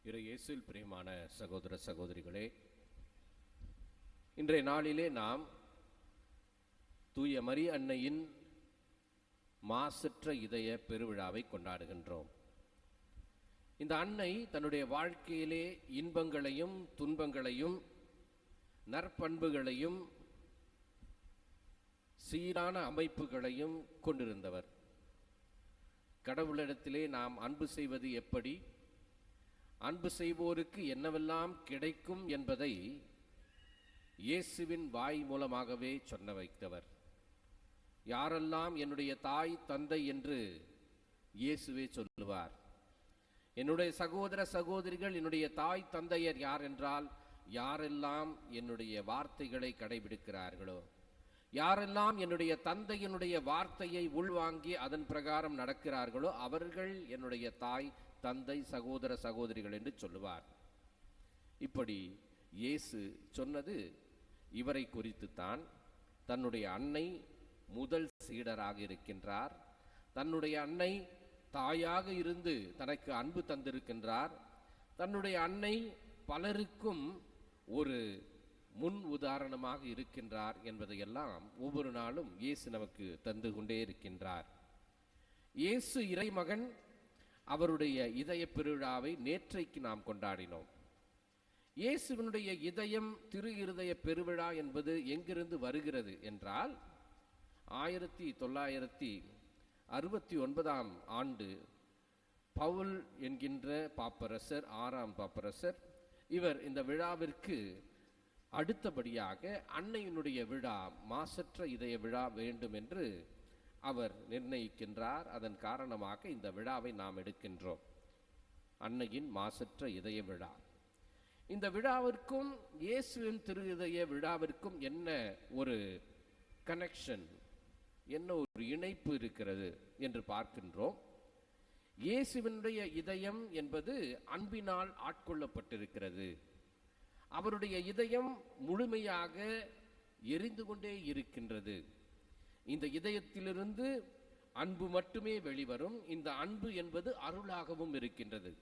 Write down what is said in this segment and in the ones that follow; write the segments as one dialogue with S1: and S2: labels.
S1: இயேசுவில் பிரியமான சகோதர சகோதரிகளே, இன்றைய நாளிலே நாம் தூய மரி அன்னையின் மாசற்ற இதய பெருவிழாவை கொண்டாடுகின்றோம். இந்த அன்னை தன்னுடைய வாழ்க்கையிலே இன்பங்களையும் துன்பங்களையும் நற்பண்புகளையும் சீரான அமைப்புகளையும் கொண்டிருந்தவர். கடவுளிடத்திலே நாம் அன்பு செய்வது எப்படி, அன்பு செய்வோருக்கு என்னவெல்லாம் கிடைக்கும் என்பதை இயேசுவின் வாய் மூலமாகவே சொன்ன வைத்தவர். யாரெல்லாம் என்னுடைய தாய் தந்தை என்று இயேசுவே சொல்லுவார். என்னுடைய சகோதர சகோதரிகள் என்னுடைய தாய் தந்தையர் யார் என்றால், யாரெல்லாம் என்னுடைய வார்த்தைகளை கடைபிடிக்கிறார்களோ, யாரெல்லாம் என்னுடைய தந்தையினுடைய வார்த்தையை உள்வாங்கி அதன் பிரகாரம் நடக்கிறார்களோ அவர்கள் என்னுடைய தாய் தந்தை சகோதர சகோதரிகள் என்று சொல்லுவார். இப்படி இயேசு சொன்னது இவரை குறித்துத்தான். தன்னுடைய அன்னை முதல் சீடராக இருக்கின்றார். தன்னுடைய அன்னை தாயாக இருந்து தனக்கு அன்பு தந்திருக்கின்றார். தன்னுடைய அன்னை பலருக்கும் ஒரு முன் உதாரணமாக இருக்கின்றார் என்பதையெல்லாம் ஒவ்வொரு நாளும் இயேசு நமக்கு தந்து கொண்டே இருக்கின்றார். இயேசு இறைமகன், அவருடைய இதய பெருவிழாவை நேற்றைக்கு நாம் கொண்டாடினோம். இயேசுவினுடைய இதயம் திரு இருதய பெருவிழா என்பது எங்கிருந்து வருகிறது என்றால், 1969 ஆண்டு பவுல் என்கின்ற பாப்பரசர், 6ஆம் பாப்பரசர், இவர் இந்த விழாவிற்கு அடுத்தபடியாக அன்னையினுடைய விழா, மாசற்ற இதய விழா வேண்டும் என்று அவர் நிர்ணயிக்கின்றார். அதன் காரணமாக இந்த விழாவை நாம் எடுக்கின்றோம், அன்னையின் மாசற்ற இதய விழா. இந்த விழாவிற்கும் இயேசுவின் திரு இதய விழாவிற்கும் என்ன ஒரு கனெக்ஷன், என்ன ஒரு இணைப்பு இருக்கிறது என்று பார்க்கின்றோம். இயேசுவினுடைய இதயம் என்பது அன்பினால் ஆட்கொள்ளப்பட்டிருக்கிறது. அவருடைய இதயம் முழுமையாக எரிந்து கொண்டே இருக்கின்றது. இந்த இதயத்திலிருந்து அன்பு மட்டுமே வெளிவரும். இந்த அன்பு என்பது அருளாகவும் இருக்கின்றது.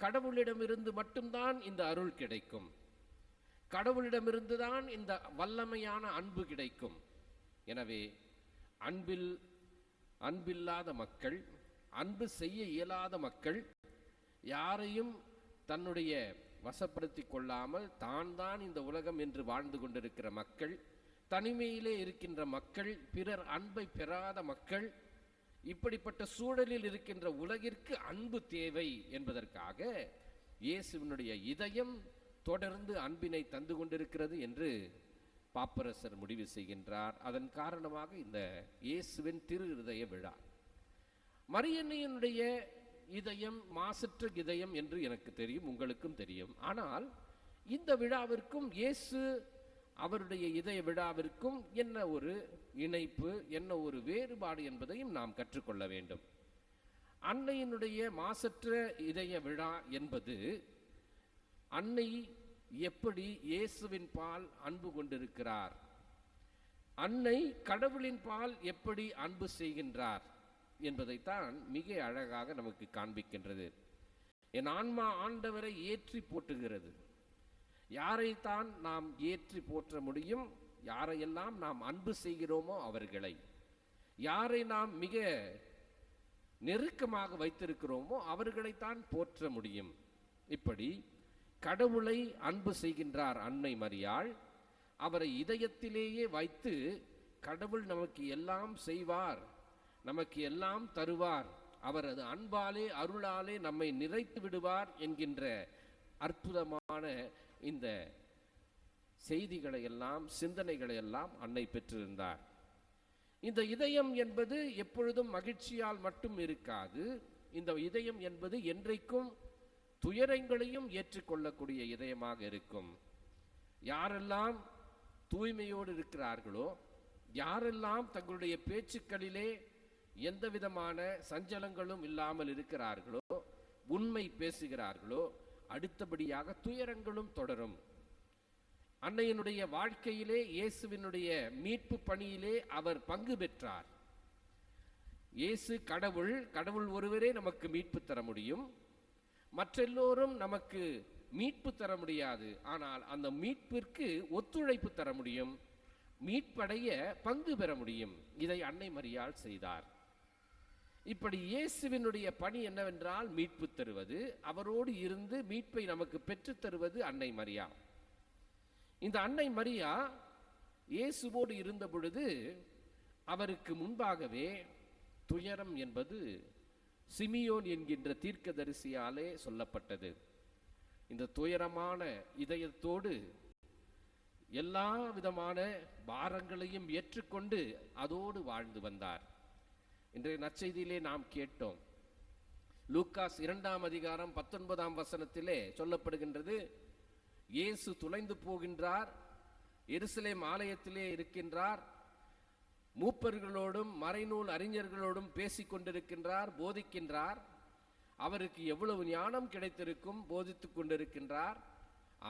S1: கடவுளிடமிருந்து மட்டும்தான் இந்த அருள் கிடைக்கும். கடவுளிடமிருந்து தான் இந்த வல்லமையான அன்பு கிடைக்கும். எனவே அன்பில்லாத மக்கள், அன்பு செய்ய இயலாத மக்கள், யாரையும் தன்னுடைய வசப்படுத்தி கொள்ளாமல் தான் இந்த உலகம் என்று வாழ்ந்து கொண்டிருக்கிற மக்கள், தனிமையிலே இருக்கின்ற மக்கள், பிறர் அன்பை பெறாத மக்கள், இப்படிப்பட்ட சூழலில் இருக்கின்ற உலகிற்கு அன்பு தேவை என்பதற்காக இயேசுவினுடைய இதயம் தொடர்ந்து அன்பினை தந்து கொண்டிருக்கிறது என்று பாப்பரசர் முடிவு செய்கின்றார். அதன் காரணமாக இந்த இயேசுவின் திரு இருதய விழா. மரியன்னையினுடைய இதயம் மாசற்ற இதயம் என்று எனக்கு தெரியும், உங்களுக்கும் தெரியும். ஆனால் இந்த விழாவிற்கும் இயேசு அவருடைய இதய விழாவிற்கும் என்ன ஒரு இணைப்பு, என்ன ஒரு வேறுபாடு என்பதையும் நாம் கற்றுக்கொள்ள வேண்டும். அன்னையினுடைய மாசற்ற இதய விழா என்பது, அன்னை எப்படி இயேசுவின் பால் அன்பு கொண்டிருக்கிறார், அன்னை கடவுளின் பால் எப்படி அன்பு செய்கின்றார் என்பதைத்தான் மிக அழகாக நமக்கு காண்பிக்கின்றது. என் ஆன்மா ஆண்டவரை ஏற்றி போற்றுகிறது. யாரைத்தான் நாம் ஏற்றி போற்ற முடியும்? யாரையெல்லாம் நாம் அன்பு செய்கிறோமோ அவர்களை, யாரை நாம் மிக நெருக்கமாக வைத்திருக்கிறோமோ அவர்களைத்தான் போற்ற முடியும். இப்படி கடவுளை அன்பு செய்கின்றார் அன்னை மரியாள். அவரை இதயத்திலேயே வைத்து கடவுள் நமக்கு எல்லாம் செய்வார், நமக்கு எல்லாம் தருவார், அவரது அன்பாலே அருளாலே நம்மை நிறைத்து விடுவார் என்கின்ற அற்புதமான இந்த செய்திகளை எல்லாம், சிந்தனைகளை எல்லாம் அன்னை பெற்றிருந்தார். இந்த இதயம் என்பது எப்பொழுதும் மகிழ்ச்சியால் மட்டும் இருக்காது. இந்த இதயம் என்பது என்றைக்கும் துயரங்களையும் ஏற்றுக்கொள்ளக்கூடிய இதயமாக இருக்கும். யாரெல்லாம் தூய்மையோடு இருக்கிறார்களோ, யாரெல்லாம் தங்களுடைய பேச்சுக்களிலே எந்த விதமான சஞ்சலங்களும் இல்லாமல் இருக்கிறார்களோ, உண்மை பேசுகிறார்களோ, அடுத்தபடியாக துயரங்களும் தொடரும். அன்னையினுடைய வாழ்க்கையிலே இயேசுவினுடைய மீட்பு பணியிலே அவர் பங்கு பெற்றார். இயேசு கடவுள், கடவுள் ஒருவரே நமக்கு மீட்பு தர முடியும். மற்றெல்லோரும் நமக்கு மீட்பு தர முடியாது, ஆனால் அந்த மீட்பிற்கு ஒத்துழைப்பு தர முடியும், மீட்படைய பங்கு பெற முடியும். இதை அன்னை மரியாள் செய்தார். இப்படி இயேசுவினுடைய பணி என்னவென்றால் மீட்பு தருவது, அவரோடு இருந்து மீட்பை நமக்கு பெற்று தருவது அன்னை மரியா. இந்த அன்னை மரியா இயேசுவோடு இருந்த பொழுது அவருக்கு முன்பாகவே துயரம் என்பது சிமியோன் என்கின்ற தீர்க்கதரிசியாலே சொல்லப்பட்டது. இந்த துயரமான இதயத்தோடு எல்லா விதமான பாரங்களையும் ஏற்றுக்கொண்டு அதோடு வாழ்ந்து வந்தார். இன்றைய நற்செய்தியிலே நாம் கேட்டோம். லூக்காஸ் 2ஆம் அதிகாரம் 19ஆம் வசனத்திலே சொல்லப்படுகின்றது, இயேசு துளைந்து போகின்றார், எருசலேம் ஆலயத்திலே இருக்கின்றார், மூப்பர்களோடும் மறைநூல் அறிஞர்களோடும் பேசிக் கொண்டிருக்கின்றார், போதிக்கின்றார். அவருக்கு எவ்வளவு ஞானம் கிடைத்திருக்கும், போதித்துக் கொண்டிருக்கின்றார்.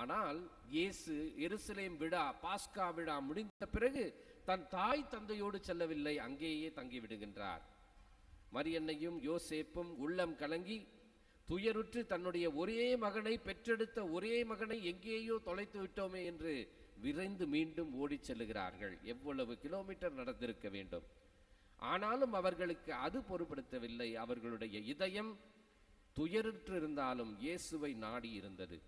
S1: ஆனால் இயேசு எருசலேம் விழா, பாஸ்கா விழா முடிந்த பிறகு தன் தாய் தந்தையோடு செல்லவில்லை, அங்கேயே தங்கிவிடுகின்றார். மரியன்னையும் யோசேப்பும் உள்ளம் கலங்கி துயருற்று தன்னுடைய ஒரே மகனை, பெற்றெடுத்த ஒரே மகனை எங்கேயோ தொலைத்து விட்டோமே என்று விரைந்து மீண்டும் ஓடி செல்லுகிறார்கள். எவ்வளவு கிலோமீட்டர் நடந்திருக்க வேண்டும். ஆனாலும் அவர்களுக்கு அது பொருட்படுத்தவில்லை. அவர்களுடைய இதயம் துயருற்று இருந்தாலும் இயேசுவை நாடி இருந்தது.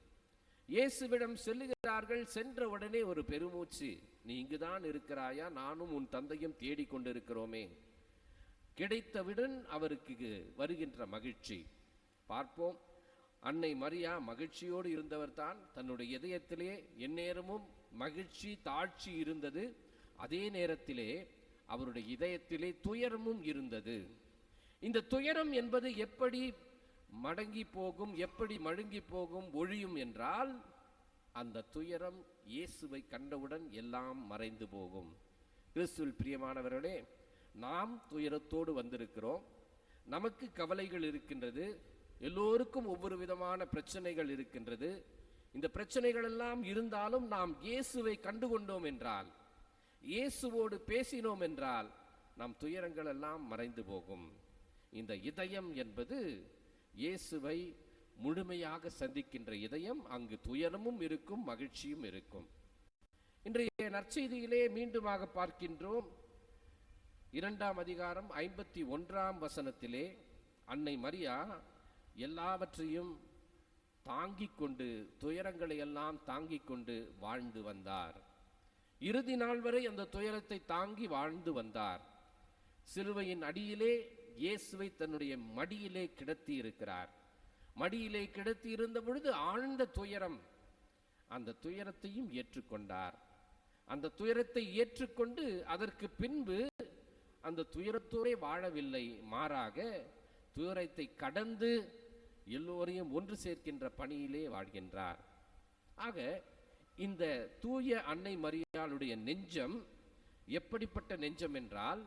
S1: இயேசுவிடம் செல்லுகிறார்கள். சென்ற உடனே ஒரு பெருமூச்சு, நீ இங்குதான் இருக்கிறாயா, நானும் உன் தந்தையும் தேடிக்கொண்டிருக்கிறோமே. கிடைத்தவுடன் அவருக்கு வருகின்ற மகிழ்ச்சி பார்ப்போம். அன்னை மரியா மகிழ்ச்சியோடு இருந்தவர் தான். தன்னுடைய இதயத்திலே எந்நேரமும் மகிழ்ச்சி, தாழ்ச்சி இருந்தது. அதே நேரத்திலே அவருடைய இதயத்திலே துயரமும் இருந்தது. இந்த துயரம் என்பது எப்படி மடங்கி போகும், எப்படி மழுங்கி போகும், ஒழியும் என்றால், அந்த துயரம் இயேசுவை கண்டவுடன் எல்லாம் மறைந்து போகும். கிறிஸ்துவில் பிரியமானவர்களே, நாம் துயரத்தோடு வந்திருக்கிறோம். நமக்கு கவலைகள் இருக்கின்றது. எல்லோருக்கும் ஒவ்வொரு விதமான பிரச்சனைகள் இருக்கின்றது. இந்த பிரச்சனைகள் எல்லாம் இருந்தாலும் நாம் இயேசுவை கண்டுகொண்டோம் என்றால், இயேசுவோடு பேசினோம் என்றால், நம் துயரங்கள் எல்லாம் மறைந்து போகும். இந்த இதயம் என்பது இயேசுவை முழுமையாக சந்திக்கின்ற இதயம். அங்கு துயரமும் இருக்கும், மகிழ்ச்சியும் இருக்கும். இன்றைய நற்செய்தியிலே மீண்டுமாக பார்க்கின்றோம். 2ஆம் அதிகாரம் 51ஆம் வசனத்திலே அன்னை மரியா எல்லாவற்றையும் தாங்கிக் கொண்டு, துயரங்களை எல்லாம் தாங்கிக் கொண்டு வாழ்ந்து வந்தார். இறுதி நாள் வரை அந்த துயரத்தை தாங்கி வாழ்ந்து வந்தார். சிலுவையின் அடியிலே இயேசுவை தன்னுடைய மடியிலே கிடத்தி இருக்கிறார். மடியிலே கிடத்தி இருந்த பொழுது ஆழ்ந்த துயரம். அந்த துயரத்தையும் ஏற்றுக்கொண்டார். அந்த துயரத்தை ஏற்றுக்கொண்டு அதற்கு பின்பு அந்த துயரத்தோடே வாழவில்லை, மாறாக துயரத்தை கடந்து எல்லோரையும் ஒன்று சேர்க்கின்ற பணியிலே வாழ்கின்றார். ஆக இந்த தூய அன்னை மரியாளுடைய நெஞ்சம் எப்படிப்பட்ட நெஞ்சம் என்றால்,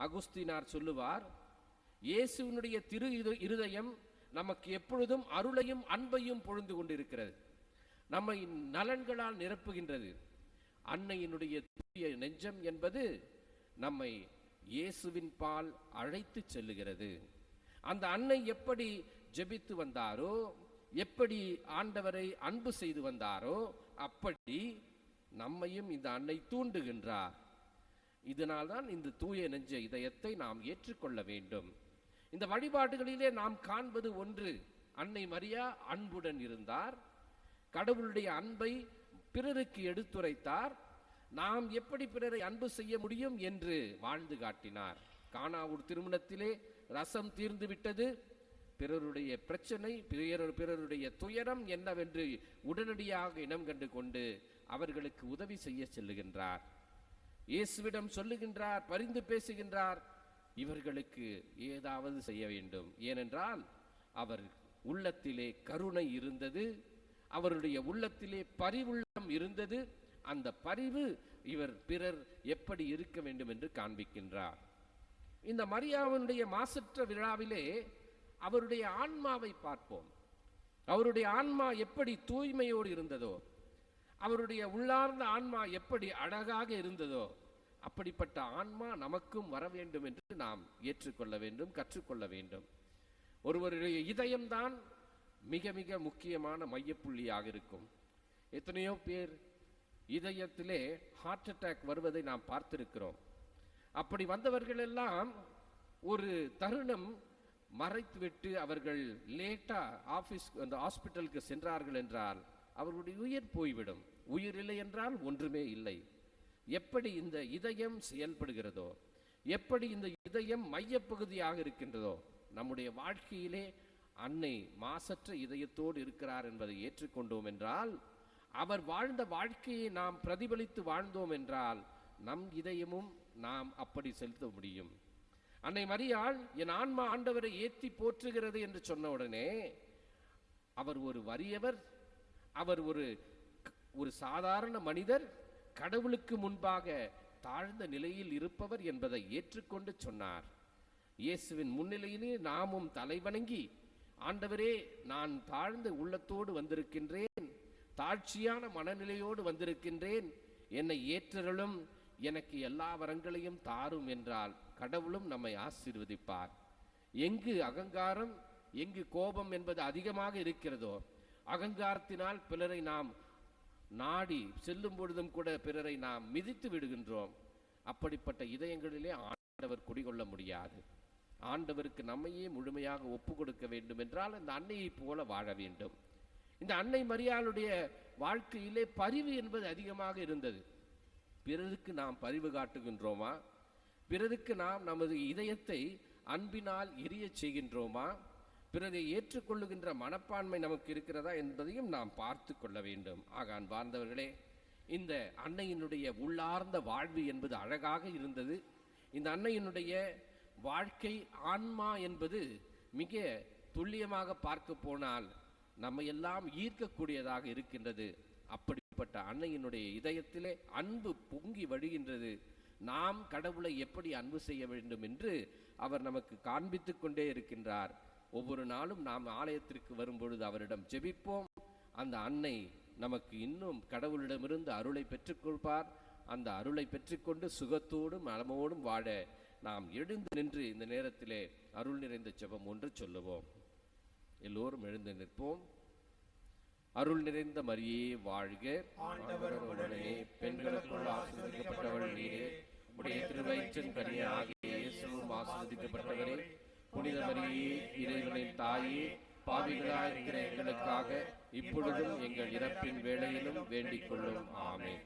S1: அகுஸ்தினார் சொல்லுவார், இயேசுவினுடைய திரு இருதயம் நமக்கு எப்பொழுதும் அருளையும் அன்பையும் பொழிந்து கொண்டிருக்கிறது, நம்மை நலன்களால் நிரப்புகின்றது. அன்னையினுடைய தூய நெஞ்சம் என்பது நம்மை இயேசுவின் பால் அழைத்து செல்லுகிறது. அந்த அன்னை எப்படி ஜெபித்து வந்தாரோ, எப்படி ஆண்டவரை அன்பு செய்து வந்தாரோ, அப்படி நம்மையும் இந்த அன்னை தூண்டுகின்றார். இதனால்தான் இந்த தூய நெஞ்ச இதயத்தை நாம் ஏற்றுக்கொள்ள வேண்டும். இந்த வழிபாடுகளிலே நாம் காண்பது ஒன்று, அன்னை மரியா அன்புடன் இருந்தார், கடவுளுடைய அன்பை பிறருக்கு எடுத்துரைத்தார், நாம் எப்படி பிறரை அன்பு செய்ய முடியும் என்று வாழ்ந்து காட்டினார். கானாவூர் திருமணத்திலே ரசம் தீர்ந்து விட்டது. பிறருடைய பிரச்சனை, பிறருடைய துயரம் என்னவென்று உடனடியாக இனம் கண்டு கொண்டு அவர்களுக்கு உதவி செய்ய செல்லுகின்றார். இயேசுவிடம் சொல்லுகின்றார், பரிந்து பேசுகின்றார், இவர்களுக்கு ஏதாவது செய்ய வேண்டும். ஏனென்றால் அவர் உள்ளத்திலே கருணை இருந்தது, அவருடைய உள்ளத்திலே பரிவுள்ளம் இருந்தது. அந்த பரிவு இவர் பிறர் எப்படி இருக்க வேண்டும் என்று காண்பிக்கின்றார். இந்த மரியாவினுடைய மாசற்ற விழாவிலே அவருடைய ஆன்மாவை பார்ப்போம். அவருடைய ஆன்மா எப்படி தூய்மையோடு இருந்ததோ, அவருடைய உள்ளார்ந்த ஆன்மா எப்படி அழகாக இருந்ததோ, அப்படிப்பட்ட ஆன்மா நமக்கும் வர வேண்டும் என்று நாம் ஏற்றுக்கொள்ள வேண்டும், கற்றுக்கொள்ள வேண்டும். ஒருவருடைய இதயம்தான் மிக மிக முக்கியமான மையப்புள்ளியாக இருக்கும். எத்தனையோ பேர் இதயத்திலே ஹார்ட் அட்டாக் வருவதை நாம் பார்த்திருக்கிறோம். அப்படி வந்தவர்கள் எல்லாம் ஒரு தருணம் மறைத்துவிட்டு அவர்கள் லேட்டா அந்த ஹாஸ்பிட்டலுக்கு சென்றார்கள் என்றால் அவர்களுடைய உயிர் போய்விடும். உயிர் இல்லை என்றால் ஒன்றுமே இல்லை. எப்படி இந்த இதயம் செயல்படுகிறதோ, எப்படி இந்த இதயம் மையப்பகுதியாக இருக்கின்றதோ, நம்முடைய வாழ்க்கையிலே அன்னை மாசற்ற இதயத்தோடு இருக்கிறார் என்பதை ஏற்றுக்கொண்டோம் என்றால், அவர் வாழ்ந்த வாழ்க்கையை நாம் பிரதிபலித்து வாழ்ந்தோம் என்றால் நம் இதயமும் நாம் அப்படி செலுத்த முடியும். அன்னை மரியாள் என் ஆன்மா ஆண்டவரை ஏற்றி போற்றுகிறது என்று சொன்ன உடனே அவர் ஒரு வறியவர், அவர் ஒரு சாதாரண மனிதர், கடவுளுக்கு முன்பாக தாழ்ந்த நிலையில் இருப்பவர் என்பதை ஏற்றுக்கொண்டு சொன்னார். இயேசுவின் முன்னிலையிலே நாமும் தலைவணங்கி, ஆண்டவரே நான் தாழ்ந்த உள்ளத்தோடு வந்திருக்கின்றேன், தாழ்ச்சியான மனநிலையோடு வந்திருக்கின்றேன், என்னை ஏற்றருளும், எனக்கு எல்லா வரங்களையும் தாரும் என்றால் கடவுளும் நம்மை ஆசீர்வதிப்பார். எங்கு அகங்காரம், எங்கு கோபம் என்பது அதிகமாக இருக்கிறதோ, அகங்காரத்தினால் பிறரை நாம் நாடி செல்லும் பொழுதும் கூட பிறரை நாம் மிதித்து விடுகின்றோம். அப்படிப்பட்ட இதயங்களிலே ஆண்டவர் குடிகொள்ள முடியாது. ஆண்டவருக்கு நம்மையே முழுமையாக ஒப்பு கொடுக்க வேண்டும் என்றால் இந்த அன்னையை போல வாழ வேண்டும். இந்த அன்னை மரியாளுடைய வாழ்க்கையிலே பரிவு என்பது அதிகமாக இருந்தது. பிறருக்கு நாம் பரிவு காட்டுகின்றோமா? பிறருக்கு நாம் நமது இதயத்தை அன்பினால் எரிய செய்கின்றோமா? பிறரை ஏற்றுக்கொள்ளுகின்ற மனப்பான்மை நமக்கு இருக்கிறதா என்பதையும் நாம் பார்த்து கொள்ள வேண்டும். ஆக அன்பார்ந்தவர்களே, இந்த அன்னையினுடைய உள்ளார்ந்த வாழ்வு என்பது அழகாக இருந்தது. இந்த அன்னையினுடைய வாழ்க்கை ஆன்மா என்பது மிக துல்லியமாக பார்க்க போனால் நம்மை எல்லாம் ஈர்க்கக்கூடியதாக இருக்கின்றது. அப்படிப்பட்ட அன்னையினுடைய இதயத்திலே அன்பு பொங்கி வழிகின்றது. நாம் கடவுளை எப்படி அன்பு செய்ய வேண்டும் என்று அவர் நமக்கு காண்பித்து கொண்டே இருக்கின்றார். ஒவ்வொரு நாளும் நாம் ஆலயத்திற்கு வரும்பொழுது அவரிடம் ஜெபிப்போம். அந்த அன்னை நமக்கு இன்னும் கடவுளிடமிருந்து அருளை பெற்றுக்கொள்வார். அந்த அருளை பெற்றுக்கொண்டு சுகத்தோடும் நலமோடும் வாழ நாம் எழுந்து நின்று இந்த நேரத்திலே அருள் நிறைந்த ஜெபம் ஒன்று சொல்லுவோம். எல்லோரும் எழுந்து நிற்போம். அருள் நிறைந்த மரியே வாழ்க, ஆண்டவர் உடனே பெண்களுக்குள் ஆசீர்வதிக்கப்பட்டவள் நீரே, உடைய திருவயிற்றின் கனியாகிய இயேசுவும் ஆசீர்வதிக்கப்பட்டவரே. புனித மரியே, இறைவனின் தாயே, பாவிகளாயிருக்கிற எங்களுக்காக இப்பொழுதும் எங்கள் இறப்பின் வேளையிலும் வேண்டிக் கொள்ளும். ஆமென்.